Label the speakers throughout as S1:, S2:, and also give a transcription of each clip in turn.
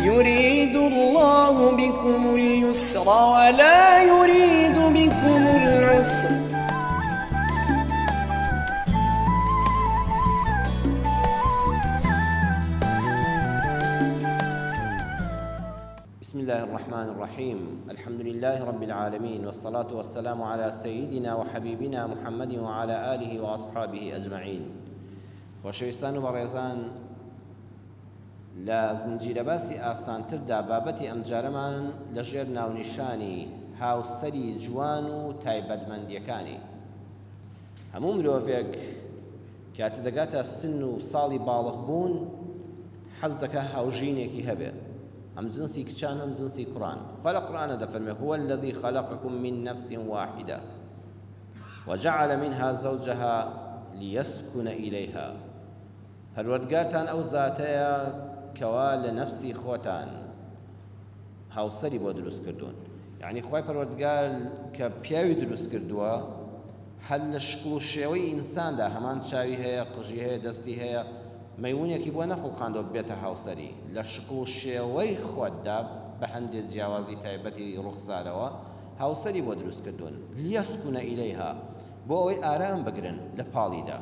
S1: يريد الله بكم اليسر ولا يريد بكم العسر.
S2: بسم الله الرحمن الرحيم. الحمد لله رب العالمين، والصلاة والسلام على سيدنا وحبيبنا محمد وعلى آله وأصحابه أجمعين. وشويستان وبريزان لا زنجير باسي آسان تردا بابتي أمجارمان لجير ناونشاني هاو سري جوانو تايبد من ديكاني هموم روفيك كاتدقاتا سنو صالي بالغ بون حزدك هاو جينيكي هبه هم جنسي كشان هم جنسي قرآن. خلق قرآن دفرمه هو الذي خلقكم من نفس واحدة وجعل منها زوجها ليسكن إليها. پروردگارتان ئەو زاتەیە کەوا لە نەفسی خۆتان هاوسەری بۆ دروست کردوون. یعنی خۆی پەروەردگار کە پیاوی دروست کردووە هەر لە شکل و شێوەی ئینساندا هەمان چاوی هەیە، قژی هەیە، دەستی هەیە، مەیمونێکی بۆ نەخڵقاندەوە بێتە هاوسەری. لە شکل و شێوەی خۆتدا بە هەندێک جیاوازی تایبەتی ڕوخسارەوە هاوسەری بۆ دروست کردوون. لیەسکونە ئیلەیها، بۆ ئەوەی ئارام بگرن لە پاڵیدا.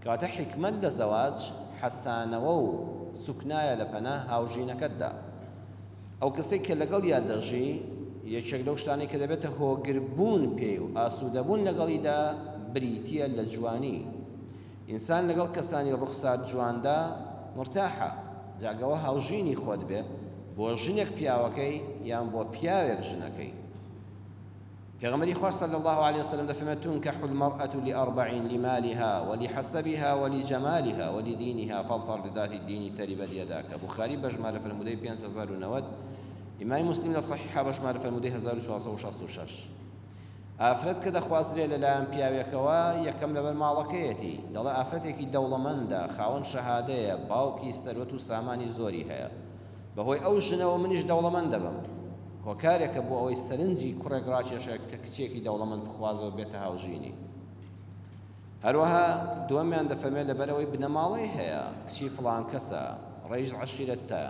S2: کەواتە حکمت لە زەواج حەسانەوە و سوکنایە لە پەناه هاوژینەکەتدا. ئەو کەسێک کە لەگەڵ یا دەژی یەکێک لەو شتانەی کە دەبێتە هۆگربوون پێی و ئاسوودەبوون لەگەڵیدا بریتیە لە جوانی. ئینسان لەگەڵ کەسانی ڕوخسار جواندا مرتاحە. جاگەوە هاوژینی خۆت بێ بۆ ژنێک پیاوەکەی یان بۆ پیاوێک ژنەکەی. پیغمبری خدا صلی الله علیه وسلم دفرمت تنكح المرأة لأربع: لمالها ولحسبها ولجمالها ولدينها فاظفر بذات الدين تربت يداك. بخاری بجمال فرموده 5090. امام مسلم لصحيحه بجمال فرموده 1466. ئافرەت کە دەخوازرێ لەلایەن پیاوێکەوە یەکەم لەبەر ماڵەکەیەتی. دەڵێ ئافرەتێکی دەوڵەمەندە، خاوەن شەهادەیە، باوکی سەروەت و سامانی زۆری هەیە، بەهۆی ئەو ژنەوە منیش دەوڵەمەند دەبم. هۆکارێکە بۆ ئەوەی سەرنجی کوڕێک ڕاکێشە کە کچێکی دەوڵەمەند بخوازەوە بێتە هاوژینی. هەروەها دووەمیان دەفەرمێت لەبەرەوەی بنەماڵەی هەیە، کچی فڵان کەسە، ڕێژ عەشیرەتە،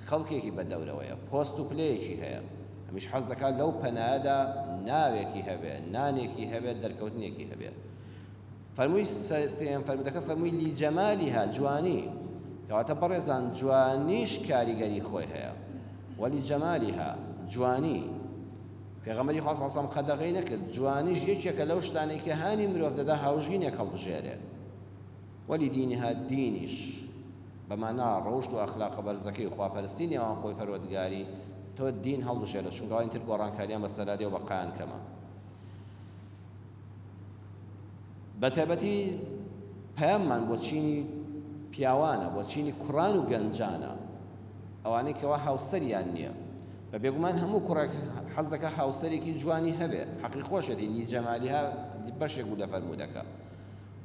S2: خەڵکێکی بەدەورەوەیە، پۆست و پلەیەکی هەیە، هەمیش حەز دەکات لەو پەنایەدا ناوێکی هەبێ، نانێکی هەبێ، دەرکەوتنێکی هەبێ. فەرمووی سێم فەرمودەکە فەرمووی لیجەمالیها، جوانی. کەواتە بەڕێزان جوانیش کاریگەری خۆی هەیە. ولیجەمالیها، جوانی. پێغەمبەری خوا صلی الله علیه و سلم قەدەغەی نەکرد. جوانیش یەکێکە لەو شتانەی کە هانی مرۆڤ دەدا هاوژینێک هەڵبژێرێ. ولیدینها، دینیش بەمانا ڕۆژت و ئەخلاقە بەرزەکەی و خواپەرستی نێوان خۆی پەروەردگاری تۆ دین هەڵبژێرە، چونکە ئەوەی تر گۆڕانکاریان بە سەرادێ و بە قایان کەمە. بە تایبەتی پەیاممان بۆ چینی پیاوانە، بۆ چینی کوڕان و گەنجانە، ئەوانەی کەوا هاوسەریان نییە. بە بێگومان هەموو کوڕێک حەز دەکات هاوسەرێکی جوانی هەبێ. حەقی خۆشەتی لیجەمالیها بەشێک بوو لە فەرمودەکە.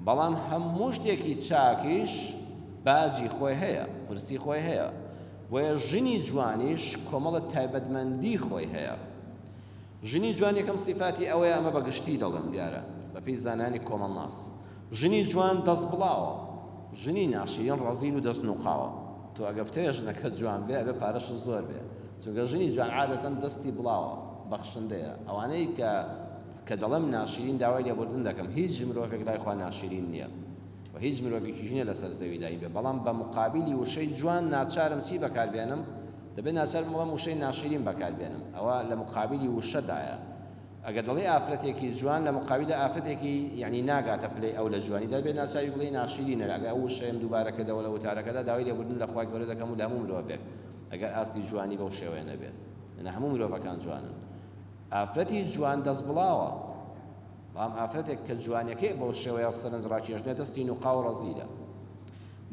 S2: بەڵام هەموو شتێکی چاکیش باجی خۆی هەیە، قورسی خۆی هەیە. وەیە ژنی جوانیش کۆمەڵە تایبەتمەندی خۆی هەیە. ژنی جوان یەکەم سیفاتی ئەوەیە، ئەمە بەگشتی دەڵێم دیارە بەپێی زانانی کۆمەڵناس. ژنی جوان دەست بڵاوە، ژنی ناشرین ڕەزیل و دەست نوقاوە. تۆ ئەگە بتەوێ ژنەکەت جوان بێ ئەبێ پارەشت زۆر بێ، چونکە ژنی جوان عادەتەن دەستی بڵاوە، بەخشندەیە. ئەوانەی کە دەڵێم ناشرین داوای لێبوردن دەکەم، هیچ مرۆڤێک لای خوا ناشرین نییە و هیچ مرۆڤێکیش نییە لەسەر زەویدایی بێ. بەڵام بە مقابلی وشەی جوان ناچارم چی بەکاربێنم؟ دەبێت ناچارم بەڵام وشەی ناشرین بەکاربێنم. ئەوە لە مقابلی وشەدایە. ئەگە دەڵێ ئافرەتێکی جوان لە مقابلە ئافرەتێکی یعنی ناگاتە پلەی ئەو لە جوانی، دەبێت ناچاری بڵێ ناشرینە. ئەگە ئەو وشەیەم دووبارەکە دەوە لە وتارەکەدا داوای لێبوردن لە خوای گەورە دەکەم و لە هەموو مرۆڤێک، ئەگەر ئاستی جوانی بەو شێوەیە نەبێت. لە هەموو مرۆڤەکان جوانن. ئافرەتی جوان دەست بڵاوە، بەڵام ئافرەتێک کە جوانیەکەی بەو شێوەیە سەرنج ڕاکێشنێت دەستی نوقا و ڕەزیلە.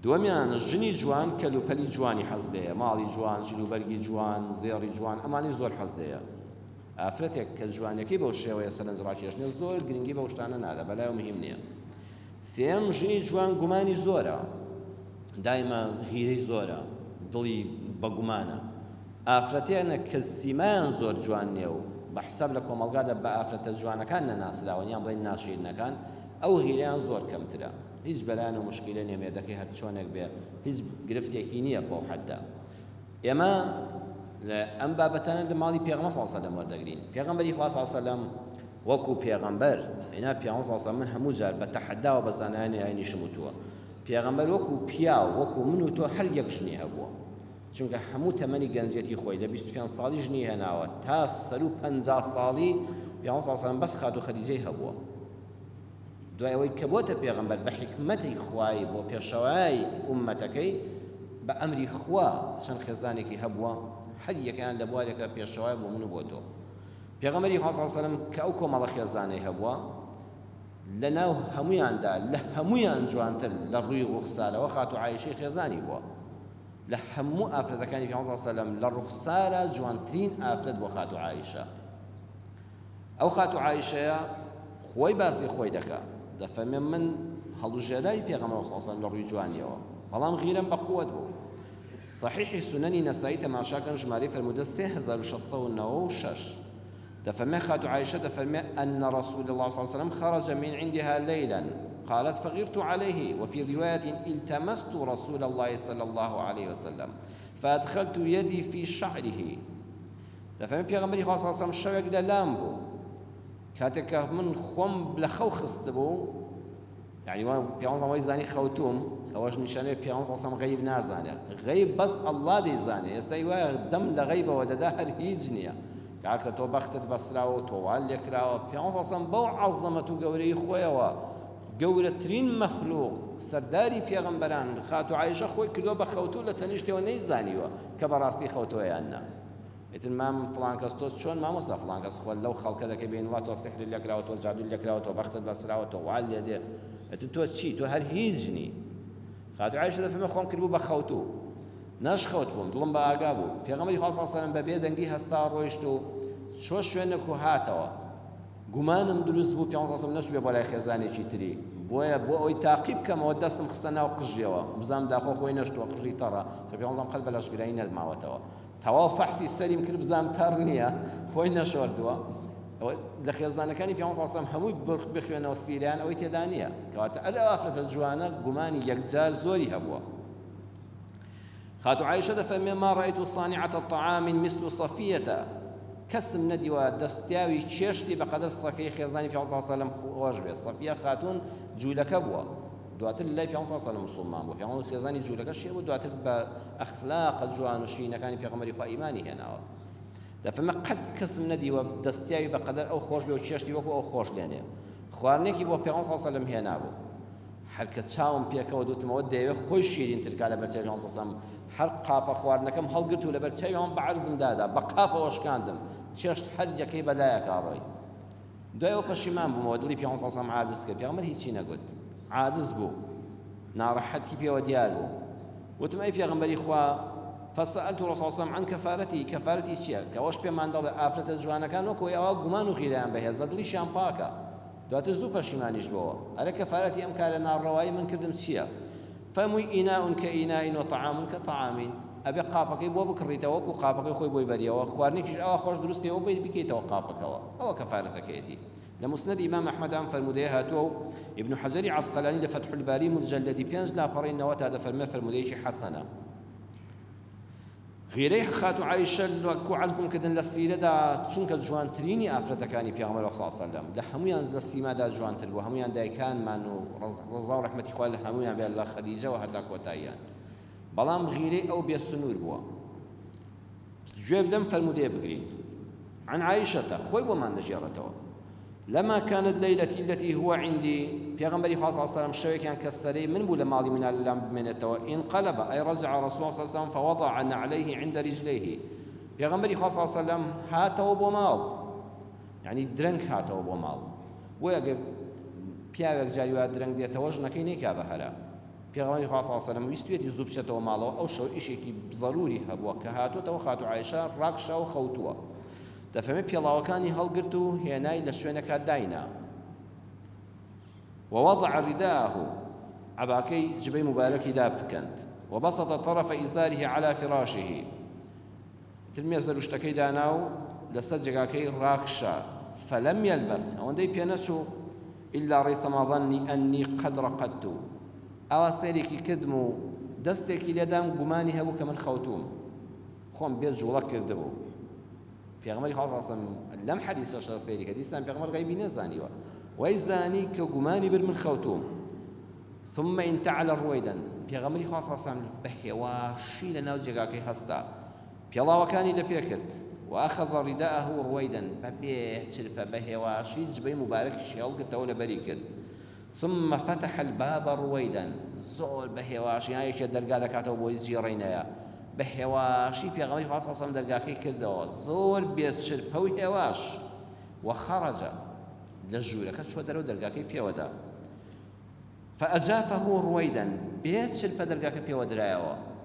S2: دووەمیان ژنی جوان کەلوپەلی جوانی حەز دەیە، ماڵی جوان، جلوبەرگی جوان، زێڕی جوان، ئەمانی زۆر حەز دەیە. ئافرەتێک کە جوانیەکەی بەو شێوەیە سەرنج ڕاکێشنێت زۆر گرنگی بەو شتانە نادا، بەلای و مهم نییە. سێم ژنی جوان گومانی زۆرە، دایما غیرەی زۆرە، دڵی بەگومانە. ئافرەتێنە کە سیمایان زۆر جوان نییە و بە حساب لە کۆمەڵگادا بە ئافرەتە جوانەکان نەناسراون یان بڵێن ناشرینەکان، ئەو غیرەیان زۆر کەمترە. هیچ بەلایەن و مشکلە نێمێردەکەی هەر چۆنێک بێ هیچ گرفتێکی نییە بۆ حەددا. ئێمە ئەم بابەتانە لە ماڵی پێغەمبەر صلی الله علیه و سلم وەردەگرین. پێغەمبەری خوا صلی الله علیه و سلم وەکو پێغەمبەر هێنا پێغەمبەر صلی الله علیه و سلم من هەموو جار بە تەحەدا و بە زانایانی ئاینیشم وتووە پێغەمبەر وەکو پیا و وەکو من و تۆ هەر یەک ژنی هەبووە، چونکە هەموو تەمەنی گەنجەتی خۆی لە 25 ساڵی ژنی هێناوە تا 150 ساڵی پێغەمبەر صلی الله علیه و سلم بەس خات و خەدیجەی هەبووە. دوای ئەوەی کە بۆتە پێغەمبەر بە حیکمەتی خوای بۆ پێشەوای ئومەتەکەی بە ئەمری خوا چەند خێزانێکی هەبووە هەر یەکیان لە بوارێکە پێشەوای بۆ من و بۆ تۆ. پێغەمبەری خوا صلی الله علیه و سلم کە ئەو کۆمەڵە خێزانەی هەبووە لەناو هەمویاندا لە هەمویان جوانتر لە ڕووی ڕوخسارەوە خات و عایشەی خێزانی بووە. لە هەموو ئافرەتەکانی پێغەمبەر صلی الله علیه و سلم لە ڕوخسارە جوانترین ئافرەت بۆ خات و عایشە. ئەو خات و عایشەیە خۆی باسی خۆی دەکات، دەفەرمێ من هەڵوژێرای پێغەمبەر صلی الله علیه و سلم لە ڕووی جوانیەوە، بەڵام غیرەم بە قووەت بوو. صحیحی سنەنی نەسائی تەماشاکەن ژمارەی فەرموودە 3696 دفرمي خاتو عائشة دفرمي أن رسول الله صلى الله عليه وسلم خرج من عندها ليلا قالت فغرت عليه، وفي رواية التمست رسول الله صلى الله عليه وسلم فأدخلت يدي في شعره. دفرمي بيغمبري صلى الله عليه وسلم شوك للامبو كاتك من خم لخو خستبو، يعني بيغمبري صلى الله عليه خوتوم أواش نشانه بيغمبري صلى الله عليه وسلم غيب نازانه، غيب بس الله دي زانه يستيوا دم لغيبه ودداهر هيجنيه کاکە تۆ بەختت بەسراوە تۆوال لێکراوە. پێغەمبەر صلی الله علیه و سلم بەو عەزەمەت و گەورەی خۆیەوە گەورەترین مەخلوق سەرداری پێغەمبەران خاتو عایشە خۆی کردووە بە خەوتوو لە تەنیشتەوە نەیزانیوە کە بەڕاستی خەوتووە یان نا. ئیتر مام فڵان کەس تۆ چۆن مامۆستا فڵان کەس خۆ لەو خەڵکە دەکەی بێن وڵات تۆ سحر لێکراوە تۆ جادو لێکراوە تۆ بەختت بەسراوە تۆ وال لێدێ، ئیتر تۆ چی تۆ هەر هیچ نی. خاتو عایشە دەفەرمێ خۆم کردبوو بە خەوتوو نەشخەوت بووم دڵم بە ئاگا بوو. پێغەمبەری خوا صلی الله علیه و سلم بەبێ دەنگی هەستا ڕۆیشت و چۆ شوێنێک و هاتەوە گومانم دروست بوو پێغەمبەر صلی الله علیه و سلم نەچووبێ بۆ لای خێزانێکی تری، بۆیە بۆ ئەوەی تاقیب بکەمەوە دەستم خستە ناو قژیەوە بزانم داخۆ خۆی نەشتووە قژی تەڕە، چۆ پێغەمبەر صلی الله علیه و سلم قەت بە لەشگرایی نەرماوەتەوە تەواو فەحسی سەریم کرد بزانم تەڕ نییە خۆی نەشۆردووە. لە خێزانەکانی پێغەمبەر صلی الله علیه و سلم هەمووی بخوێنەوە سیریان ئەوەی تێدا نییە، کەواتە ئەو ئافرەتە جوانە گومانی یەکجار زۆری هەبووە. خاتو عائشة دفرمي ما رأيت صانعة الطعام مثل صفية كسم ندیوە دەستیاوی چێشتی بەقەدر سەفیە خێزانی پێغەمبەر صلی الله علیه و سلم خۆش بێت. سەفیە خاتون جوولەکە بووە، دواتر لای پێغەمبەر صلی الله علیه و سلم مسلمان بوو. پێغەمبەر خێزانی جوولەکەشی بوو، دواتر بە ئەخلاق جوان و شینەکانی پێغەمبەری خوا ئیمانی هێناوە. دەفەرمێ قەت کەسم نەدیوە دەستیاوی بەقەدر ئەو خۆش بێ و چێشتی وەکو ئەو خۆش لێنێ. خواردنێکی بۆ پێغەمبەر صلی الله علیه و سلم هێنابوو، هەر کە چاوم پێکەوە دوتمەوە دەیەوێت خۆی شیرینتر کا لەبەر چاوی پێغەمبەر صلی الله علیه و سلم. هەر قاپە خواردنەکەم هەڵگرت و لەبەر چاویەوەم بە عەرزم دادا بە قاپەوە شکاندم چێشت هەر یەکەی بەلایەکە ڕۆی. دوایەوە پەشیمان بوومەوە دڵی پێغەمبەر صلی الله علیه و سلم عاجز کرد. پێغەمبەر هیچی نەگوت، عاجز بوو، ناڕەحەتی پێوە دیار بوو. وتم ئەی پێغەمبەری خوا فسألت رسول الله صلی الله علیه و سلم عن کەفارەتی، کەفارەتی چییە؟ کە ئەوەش پێمان دەڵێ ئافرەتە جوانەکان وەکو ئەوە گومان و خیرەیان بەهێزە دڵیشیان پاکە، دواتر زوو پەشیمانیش بووە. ئەرە کەفارەتی ئەم کارە ناڕەوایی من کردم چییە؟ فەرمووی ئیناء کەئیناء وطعام کەطعام، ئەبێ قاپەکەی بۆ بکڕیتەوە وەکو قاپەکەی خۆی بۆی بەریەوە، خواردنێکیش ئەوە خۆش دروستکەوە بۆی بکەیتەوە قاپەکەوە، ئەوە کەفارەتەکەیەتی. لە مسند ئیمام ئەحمەد ئەم فەرمودەیە هاتووە و ئیبن حەجەری عەسقەلانی لە فتح الباری مجلدی 5 لاپەڕی 90 تا دەفەرمێ فەرمودەیەکی حەسەنە. غیرەی خاتو عایشە وەکو عەرزم کردن لە سیرەدا چونکە جوانترینی ئافرەتەکانی پێغەمبەر صلی الله علیه و سلم لە هەمویان لە سیمادا جوانتر بوو، هەمویان دایکانمان و ڕزا و ڕەحمەتی خوا لە هەمویان بێت لە خەدیجەوە هەتا کۆتاییان، بەڵام غیرەی ئەو بێسنوور بووە. گوێ لەم فەرمودەیە بگرین عن عائشة خوي بۆمان نەژێڕێتەوە لما كانت ليلتي التي هو عندي پیغمبری خاص صلى الله عليه وسلم شويكان كسري من بول مالي من اللام بمنته انقلب أي رجع رسول الله صلى الله عليه وسلم فوضع عليه عند رجليه پیغمبری خاص صلى الله عليه وسلم هاتو بمال يعني درنك هاتو بمال ويا پیاوێک جاریوا درنگ دێتەوە ژنەکەی نەیکا بەهەرا پیغمبری خاص صلى الله عليه وسلم ویستوێتی زوو بچێتەوە ماڵەوە ئەو شەو ئیشێکی ضروری هەبووە کە هاتوۆتەوە خاتو عایشە ڕاکشا و خەوتووە دەفەرمێ پێڵاوەکانی هەڵگرت و هێنای لە شوێنەکە داینا ووضع رداءه عباكي جبي مباركي داب فكنت وبسط طرف إزاره على فراشه تلميذ رشتكي داناو لسجقاكي راكشا فلم يلبس وندي بيانتشو إلا ريثما ظني أني قد رقدت أو سيريكي كدمو دستيكي لدام قماني هبو كمن خوتوم دەستێکی لێدام گومانی هەبوو کە من خەوتووم. خۆم بێت جوڵە کردبوو پێغەمبەری خوا صلی الله علیه و سلم لەم حەدیثەش سەیری کە دیسان پێغەمبەر غەیبی نەزانیوە وای زانی کە گومانی بر من خەوتوم ثم انتعل رويدا پێغەمبەری خوا صلی الله علیه و سلم بە هێواشی لە ناو جێگاکەی هەستا پێڵاوەکانی لەپێ کرد وأخذ رداءه رويدا ببيت بهواشي جبي مبارك شيال قلت بري كد ثم فتح الباب رويدا زول بهواشي هاي شي درقا دكاتو بوي جيرينيا بهواشي في غمي خاصة صم درقاكي كدو زول بيت شربوي هواش وخرج للجولة كتشو درو درقاكي بيودا فأجافه رويدا بيت شرب درقاكي بيودرايا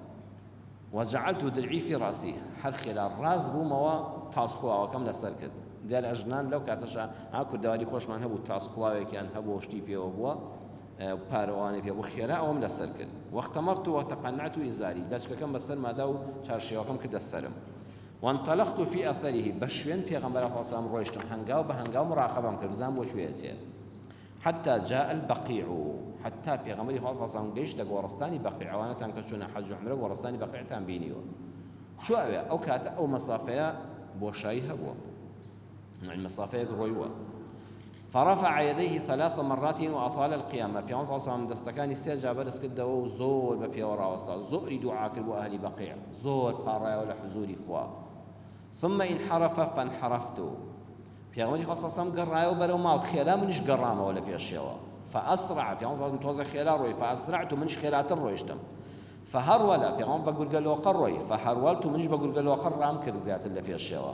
S2: وجعلت درعي في راسي هر خلال راس بو موا تاسكوا وكم لسر كد ديال اجنان لو كاتشا ها كردواري خوشمان هبو تاسكوا كان هبو شتي بيو بو بارواني بيو خيرا او لسر كد واختمرت وتقنعت ازاري داشك كم بسر ما داو چارشي وكم كد السلام وانطلقت في اثره بشوين پیغمبر صلى الله عليه وسلم رويشتم هنگاو بهنگاو مراقبه كرد زام بو شويه حتى جاء البقيع حتى في غمري خاصة صام جيش تجورستاني بقيع وانا تنكشون حج عمره ورستاني بقيع تنبينيو شو أو كات أو مسافة بوشايها بو مع المسافة الرويوة فرفع يديه 3 مرات وأطال القيامة في عنصر صام دستكاني السجى برس كده وزور ببيورا وسط زوري دعاء كربو أهل بقيع زور بارايا ولا حزوري خوا ثم انحرف فانحرفت في غمري خاصة صام قرايا وبرو مال خيلا منش قرامة ولا بيشيوا فأسرع في عنصر متوزع خيلا روي فأسرعت منش خيلات الرويشتم فهرولا في عنصر بقول قالوا قروي فهرولت منش بقول قالوا قرام كرزيات اللي بيشيوا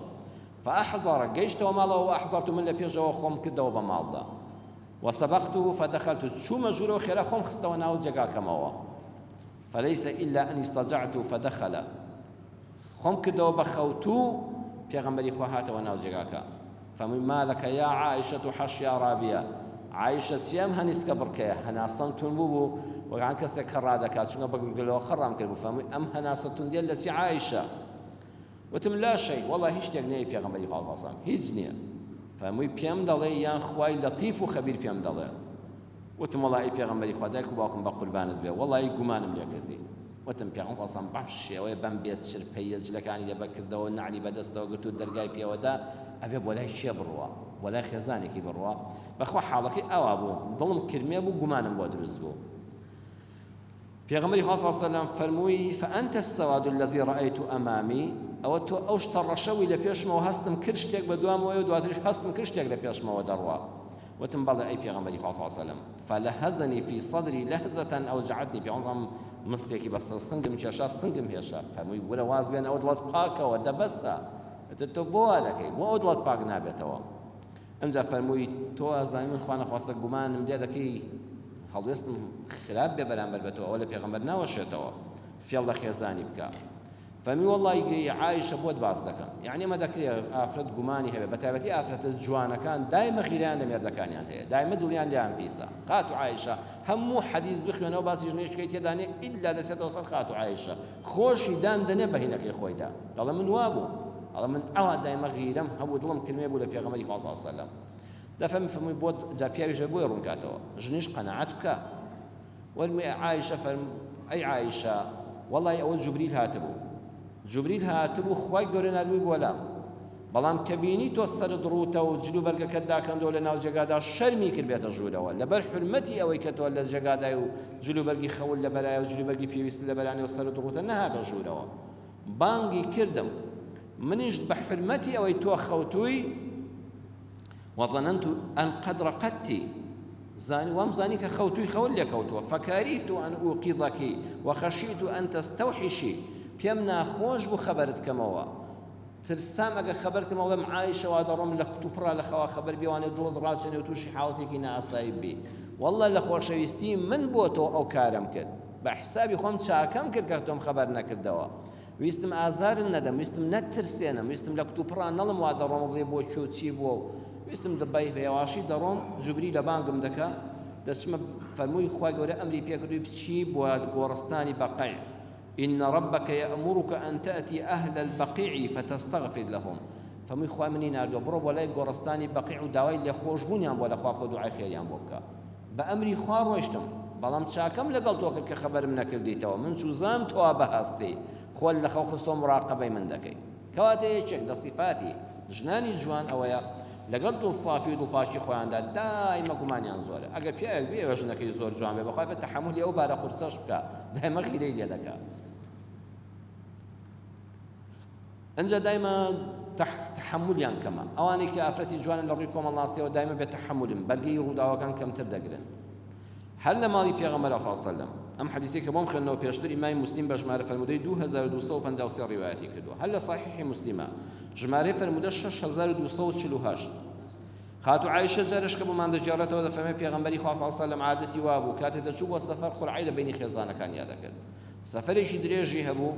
S2: فأحضر جيشت وماله وأحضرت من اللي بيشوا خوم كده وبمالدا وسبقته فدخلت شو مجرو خيلا خوم خستونا وجاكا كماوا فليس إلا أن استرجعت فدخل خوم كده وبخوتو في غمري خوهات وناوجاكا فمما لك يا عائشة حشيا رابية عائشة سيام هنسك بركة هناصنتون بوبو وعن كسك خرادك شنو بقول له قرام كلبو فم أم هناصتون ديال التي عائشة وتم لا شيء والله هيش تجني في غمري خاصة هيجني فمي بيام دلي يا خوي لطيف وخبير بيام دلي وتم والله في غمري خداك وباكم بقربان به والله يقمان ملكدي وتم بيام خاصة بحشي ويبان بيت شربية لك يعني بكر دو نعلي بدست وقلت الدرجاي في ودا أبي ولا شيء بروا ولا خزانة كي بروا بخوا حالك أوابو ظلم كرمي أبو جمانم وادرز بو في غمري صلى الله عليه وسلم فرموي فأنت السواد الذي رأيت أمامي أو تو أوشتر رشوي لبيش ما وهستم كرشتك بدوام ويدواتريش هستم كرشتك لبيش ما ودروا وتنبض أي في غمري صلى الله عليه وسلم فلهزني في صدري لهزة أوجعتني بعظم مستيكي بس السنقم شاشا السنقم هي شاف فرموي ولا واز بين أودلت باكا ودبسا تتبوا لكي وأودلت باك نابتوا أمزا فرموي تو زاي من خوانه خاصك جمان مديدكي خلصتم خلاف ببرام بربتوا أولا بيغمبر ناوشتوا في الله خيزاني بكا فمي والله عايشة بود باز دكان يعني ما ذكري آفرد جماني هي بتابتي آفرد الجوانة كان دائما غيران لم يردكان يعني هي دائما دليان ليان بيسا خاتو عايشة همو حديث بخيونه وباس يجنيش كي تداني إلا دست وصل خاتو عايشة خوش دان دنيا بهنك يا خوي دا الله من وابو الله من أواد دائما غيرم هو ظلم كلمة بولا في غمري صلى الله عليه وسلم دفهم فمي بود جابيا جابوا يرونكاتو جنيش قناعتك والمي عايشة فرم أي عايشة والله أول جبريل هاتبو جبريل هاتبو خواي قرنا روي بولام بلام كبيني توسر دروته وجلو برقة كدا كان دولة ناو جقادا شرمي كربيت الجودة ولا بر حرمتي أو يكتو ولا جقادا وجلو برقي خول لبلايا وجلو برقي بيويست لبلاني وسر دروته نهات الجودة بانجي كردم منش بحرمتي أو يتو خوتوي وظننت أن قد رقدتي زاني وامزانيك خوتوي خول لك خوتوا فكرهت أن أوقظك وخشيت أن تستوحشي بيمنا خوش بو خبرت كموا ترسام اگر خبرت مولا معايشة وادرم لكتوبرا لخوا خبر بيواني دول راسني وتوشي حالتي كنا أصايب بي والله لخوش يستيم من بوتو أو كارم كد بحسابي خوم تشاكم كد كتوم خبرنا كدوا ويستم آزار الندم ويستم نترسينا ويستم لكتوبرا نلم وادرم بلي بو شو تشيبو ويستم دبي بيواشي درم جبريل بانقم دكا دسم فرموي خوا قولي أمري بيكدو بتشيب وغورستاني بقيع إن ربك يأمرك أن تأتي أهل البقيع فتستغفر لهم فمي خوا مني ناردو برو ولا قرستاني بقيع داوي اللي خوش بنيان ولا خوا دعاء خير يان بوكا بأمري خوا روشتم بەڵام چاکەم لەگەڵ تۆ کرد کە خەبەرم نەکردیتەوە من چوزام تۆ بەهەستی خۆل لە خەو خستۆ مراقەبەی من دەکەی کەواتە یەکێک لە سیفاتی ژنانی جوان ئەوەیە لەگەڵ دڵسافی و دڵپاکی خۆیاندا دایمە گومانیان زۆرە ئەگەر پیاوێک بێ ئێوە ژنەکەی زۆر جوان بێ بەخوای بە تەحەمولی ئەو بارە قورسەش بکە دایمە خیرەی لێ دەکات ئەنجا دایمە تحملیان کەمە ئەوانەی کە ئافرەتی جوانن لە ڕووی کۆمەڵناسیەوە دایمە بێ تەحەمولن بەرگەی ڕووداوەکان کەمتر دەگرن هەر لە ماڵی پێغەمبەر صلی الله علیه و سلم ئەم حەدیثی کە بۆم خوێندنەوە پێشتر ئیمامی مسلم بە ژمارە فەرموودەی 2253 ڕیوایەتی کردووە هەر لە صحیحی مسلمە ژمارەی فەرموودە 6248 خاتو عایشە جارش کە بۆمان دەجێڕێتەوە دەفەرمێ پێغەمبەری خوا صلی الله علیه و سلم عادەتی وا بوو کاتێ دەچوو بۆ سەفەر قورعی لە بینی خێزانەکان یاد دەکرد سەفەرێکی درێژی هەبوو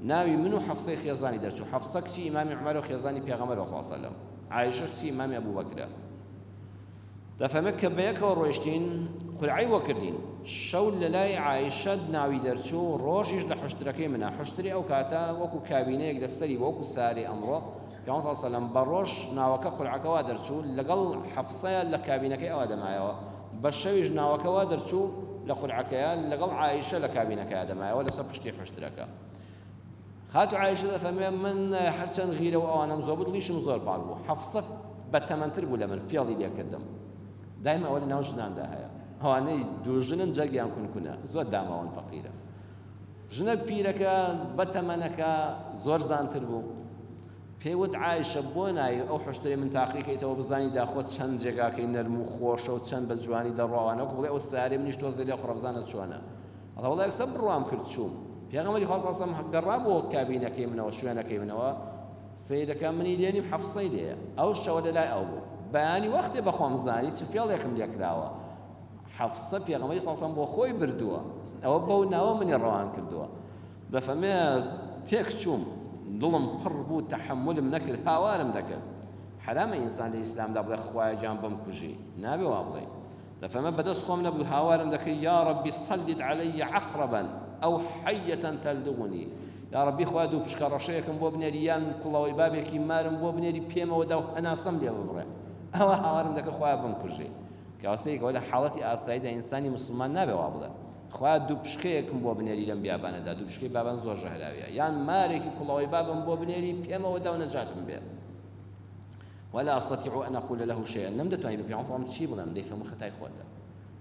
S2: ناوی من و حەفسەی خێزانی دەرچوو حەفسە کچی ئیمامی عومەر و خێزانی پێغەمبەر صلی الله علیه و سلم عایشە کچی ئیمامی ئەبوو بەکرە دەفەرمێ کە بەیەکەوە ڕۆیشتین قورعی وە کردین شەو لە لای عایشە ناوی دەرچوو ڕۆژیش لە حوشترەکەی منە حوشتری ئەو کاتە وەکو کابینەیەک لەسەری وەکو ساری ئەمڕۆ پیامبەر صلی الله علیه و سلم بە ڕۆژ ناوەکە قورعەکەوا دەرچوو لەگەڵ حەفسەیە لە کابینەکەی ئەوە دەمایەوە بە شەویش ناوەکەوا دەرچوو لە قورعەکەیە لەگەڵ عایشە لە کابینەکەیە دەمایەوە لەسەر پشتی حوشترەکە خاتو عایشە دەفەرمێ من هەرچەند غیرە و ئەوانەم زۆر بوو دڵیشم زۆر پاڵ بوو حەفسە بەتەمەنتر بوو لە من فێڵی لێ کردم دایما ئەوە لە ناو ژناندا هەیە ئەوانەی دوو ژنن جەرگیان کونکونە زۆر داماوەن فەقیرە ژنە پیرەکە بەتەمەنەکە زۆر زانتر بوو پێیوت عایشە بۆ نایی ئەو حوشتری من تاقیکەیتەوە بزانی داخۆت چەند جێگاکەی نەرم و خۆشە و چەند بە جوانی دەڕۆوانە و بڵێ ئەو سارێ منیش تۆزێ لێ قڕە بزانت چۆنە ئەڵێ وەڵا یەکسەر بڕوام کرد چووم پێغەمبەری خوا صلی الله علیه و سلم گەڕابۆ کابینەکەی منەوە شوێنەکەی منەوە سەیدەکە منی لێنیم حەفسەی لێیە ئەو شەوە لەلای ئەو بوو بەیانی وەختێ بەخۆم زانی چ فێڵێکم لێ کراوە حەفسە پێغەمبەری صلی الله علیه و سلم بۆ خۆی بردووە ئەوە بەو ناوە منی ڕەوان کردووە دەفەرمێ تێک چووم دڵم پڕ بوو تەحەملم نەکرد هاوارم دەکرد حرامە ئینسان لە ئیسلامدا بڵێ خوایە جان بم کوژی نابێ وا بڵێ دەفەرمێ بەدەست خۆم نەبوو هاوارم دەکرد یا ڕەبی سەلط عەلەیە عەقرەبا ئەو حەیەة تەلدغنی یا ڕەبی خوا دوو پشکە ڕەشەیەکم بۆ بنێری یان کوڵەوەی بابێکی مارم بۆ بنێری پێمەوەدا و هەناسەم لێ ببڕێ ئەوە هاوارم دەکرد خوایە بم کوژی کەواسەیەکەوە لە حاڵەتی ئاساییدا ئینسانی مسلمان نابێ وا بڵێ خوا دوو پشکەیەکم بۆ بنێری لەم بیابانەدا دوو پشکەی بابان زۆر ژەهراویە یان مارێکی کوڵەوەی بابم بۆ بنێری پێمەوەدا و نەجاتم بێ ولا أستطيع أن أقول له شيئا نم دەتوانین بە پێغەمبەر چی بڵێم دەیفەرموو خەتای خۆتە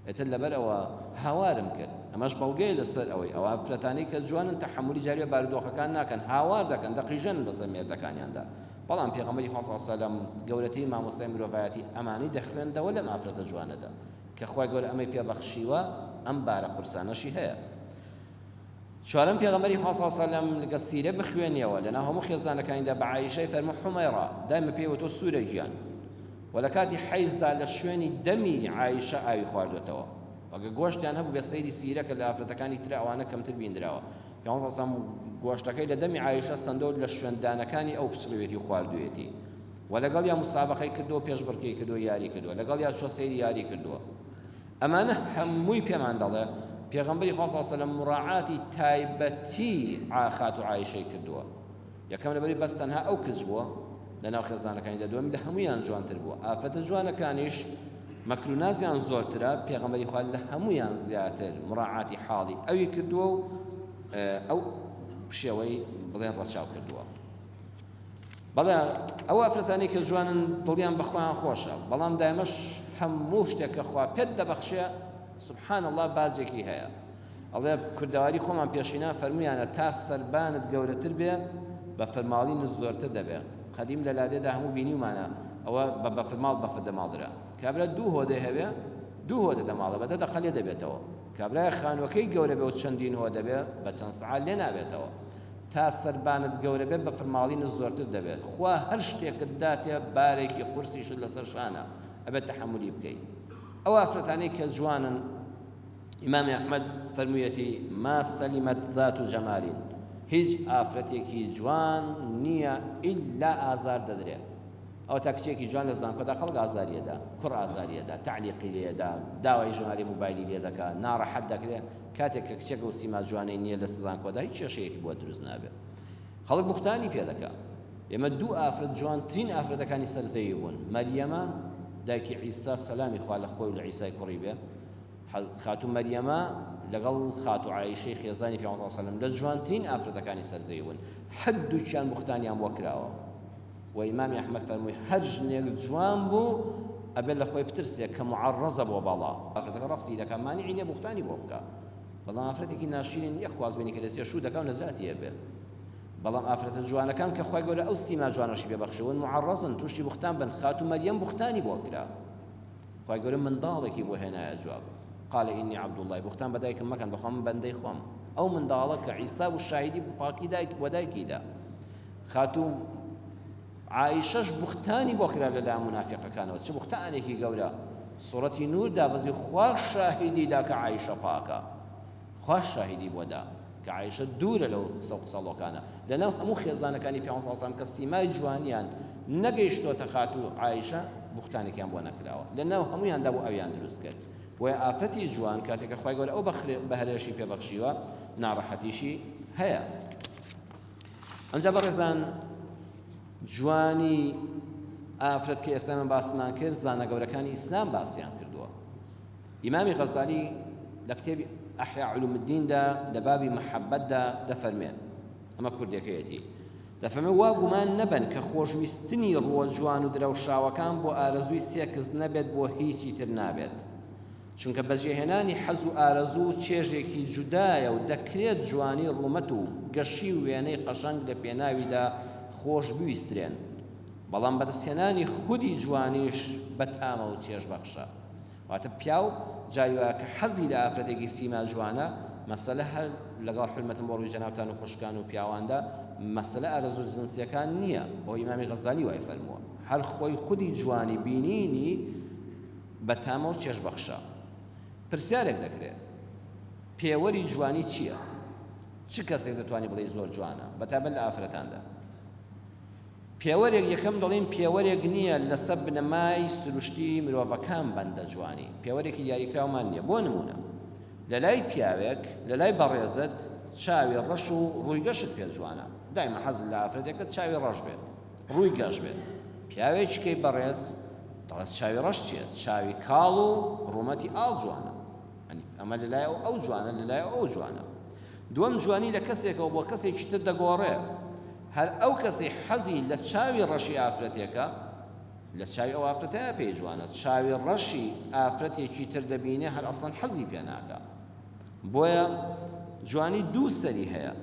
S2: ئێتر لەبەرەوە هاوارم کرد ئەمەش بەڵگەی لەسەر ئەوەی ئەوە فرەتانەی کە جوانن تەحەمولی جاریە بارودۆخەکان ناکەن هاوار دەکەن دەقیژەن بەسەر مێردەکانیاندا بەڵام پێغەمبەری خوا صلی الله علیه و سلم گەورەترین مامۆستای مرۆڤایەتی ئەمانەی دەخوێندەوە لەم ئافرەتە جوانەدا کە خوای گەورە ئەمەی پێبەخشیوە ئەم بارە قورسانەشی هەیە چوارەم پێغەمبەری خوا صلی الله علیه و سلم لەگە سیرە بخوێنیەوە لەناو هەموو خێزانەکانیدا بە عایشەی فەرموو حومەیڕا دایمە پێیوتۆ سوورە گیان و لە کاتی حەیزدا لە شوێنی دەمی عایشە ئاوی خواردوێتەوە ئەگە گۆشتیان هەبوو بە سەیری سیرەکە لە ئافرەتەکانی تر ئەوانە کەمتر بیندراوە پێغەمبەر صلی الله علیه و سلم گۆشتەکەی لە دەمی عایشە سندۆ لە شوێندانەکانی ئەو پچڕوێتی و خواردوێتی و لەگەڵ یا مسابقەی کردووە پێشبڕکێی کردووە یاری کردووە لەگەڵ یا چۆ سەیری یاری کردووە ئەمانە هەمووی پێمان دەڵێ پێغەمبەری خوا صلی الله علیه و سلم مراعاتی تایبەتی خاتو عایشەی کردووە یەکەم لەبەری بەس تەنها ئەو کچ بووە لەناو خێزانەکانیدا دووەم لە هەمویان جوانتر بووە ئافرەتە جوانەکانیش مەکرونازیان زۆرترە پێغەمبەری خوا لە هەمویان زیاتر مراعاتی حاڵی ئەوی کردووە و ئەو شێوەی بڵێن ڕەچاو کردووە بەڵێ ئەو ئافرەتانی کە جوانن دڵیان بەخۆیان خۆشە بەڵام دایمەش هەموو شتێک کە خوا پێت دەبەخشێ سبحان الله بازێکی هەیە ئەڵێ کوردەواری خۆمان پێشینا فەرمویانە تا سەربانت گەورەتر بێ بە فەرماڵینت زۆرتر دەبێ قەدیم لە لادێدا هەموو بینیومانە ئەوە بە فەرماڵ بەفە دەماڵدرا کابرا دوو هۆدە هەبێ دوو هۆدە دەماڵە بەدە دەقەلێ دەبێتەوە کابرای خانوەکەی گەورە بێ و چەندین هۆ دەبێ بە چەند سەعات لێ نابێتەوە تا سەربانت گەورە بێت بە فەرماڵینت زۆرتر دەبێت خوا هەر شتێکت داتێ بارێکی قورسیشت لەسەر شانە ئەبێت تەحەمولی بکەیت ئەو ئافرەتانەی کە جوانن ئیمامی ئەحمەد فەرموویەتی ما سەلیمەت ذات جەمالین هیچ ئافرەتێکی جوان نییە ئیلا ئازار دەدرێت ئەو تا کچێکی جوان لە زانکۆدا خەڵک ئازاریەدا کوڕ ئازاریەدا تعلیقی لێدا داوای ژمارەی موبایلی لێ دەکات ناڕەحەت دەکرێت کاتێک کە کچێک و سیما جوانەی نییە لە زانکۆدا هیچ کێشەیەکی بۆ دروست نابێت خەڵک بوختانی پێ دەکات ئێمە دوو ئافرەت جوانترین ئافرەتەکانی سەرزەوی بوون مەریەمە دایکی عیسا سەلامی خوا لە خۆی و لە عیسای کوڕی بێ خاتو مەریەمە لەگەڵ خاتو عایشەی خێزانی پێغەمبەر صلی الله علیه و سلم لە جوانترین ئافرەتەکانی سەرزەوی بوون هەردووکیان بوختانیان بۆ کراوە و ئیمامی ئەحمەد فەرمووی هەر ژنێک جوان بوو ئەبێت لە خۆی بترسێت کە معەڕەزە بۆ بەڵا ئافرەتەکە ڕەفسی دەکات مانیعی نییە بوختانی بۆ بکە بەڵام ئافرەتێکی ناشرین یەک خوازبێنی کە دەچێت شوو دەکات و نەجاتیە بێ بەڵام ئافرەتە جوانەکان کە خۆی گەورە ئەو سیما جوانەشی پێبەخشون معەڕەزن تووشی بوختان بن خاتو مەریەم بوختانی بۆ کرا خۆی گەورە منداڵێکی بۆ هێنایە جواب قال إني عبد الله بوختان بدايكم مكان بخوام بندي خوام أو من ضالك عيسى والشاهدي بباقي دايك ودايكي دا خاتوم عائشة بختاني بكرة لا منافقة كانت شو بختاني كي قولا سورة نور دا بزي خواش شاهدي دا كعائشة باكا خواش شاهدي بودا كعائشة دورة لو سوق صلوا كان لأنه مو خيزانة كان يبيعون صلى الله عليه وسلم كالسيماء جوانيان نجيشتو تخاتو عائشة بختاني كان بونا كلاوة لأنه هم يندبوا أو يندرس كت وآفتي جوان كاتك أخوي يقول أو بهرشي ببخشيوا ناڕەحەتیشی هەیە ئەمجا بەڕێزان جوانی ئافرەت کە ئێستا من باسمان کرد زانە گەورەکانی ئیسلام باسییان کردووە ئیمامی غەزالی لە کتێبی ئەحیا علوم الدیندا لە بابی مەحەبەتدا دەفەرمێ ئەمە کوردەکەیەتی دەفەرمێ وا گومان نەبن کە خۆشویستنی ڕۆ جوان و درەوشاوەکان بۆ ئارەزووی سێکز نەبێت بۆ هیچی تر نابێت چونکە بەجێهێنانی حەز و ئارەزوو چێژێکی جودایە و دەکرێت جوانی ڕوومەت و گەشی و وێنەی قەشەنگ لە پێناویدا خۆش بویسترێن بەڵام بەدەستهێنانی خودی جوانیش بەتامە و چێژبەخشە واتە پیاو جایوە کە حەزی لە ئافرەتێکی سیما جوانە مەسەلە هەر لەگەڵ حرمەتم بۆ ڕووی جەنابتان و خوشکان و پیاواندا مەسەلە ئارەزوو جنسیەکان نییە بۆ ئیمامی غەزالی وای فەرمووە هەر خۆی خودی جوانی بینینی بەتامە و چێژبەخشە پرسیارێک دەکرێت پێوەری جوانی چییە؟ چ کەسێک دەتوانێت بڵێ زۆر جوانە بەتابەت لە ئافرەتاندا پێوەرێک یەکەم دەڵێن پێوەرێک نییە لەسەر بنەمای سروشتی مرۆڤەکان بەندە جوانی پێوەرێکی دیاریکراومان نییە بۆ نمونە لە لای پیاوێک لە لای بەڕێزت چاوی ڕەش و ڕوویگەشت پێ جوانە دایمە حەز لە ئافرەتێکت چاوی ڕەش بێت ڕوویگەش بێت پیاوێکیکەی بەڕێز دەڵێت چاوی ڕەش چییە؟ چاوی کاڵ و ڕوومەتی ئاڵ جوانە ئەمە لەلای ئەو جوانە لەلای ئەو جوانە دووەم جوانی لە کەسێکەوە بۆ کەسێکی تر دەگۆڕێ هەر ئەو کەسی حەزی لە چاوی ڕەشی ئافرەتێکە لە چاوی ئەو ئافرەتەیە پێی جوانە چاوی ڕەشی ئافرەتێکی تر دەبینێ هەر ئەسڵەن حەزی پێ ناکە بۆیە جوانی دوو سەری هەیە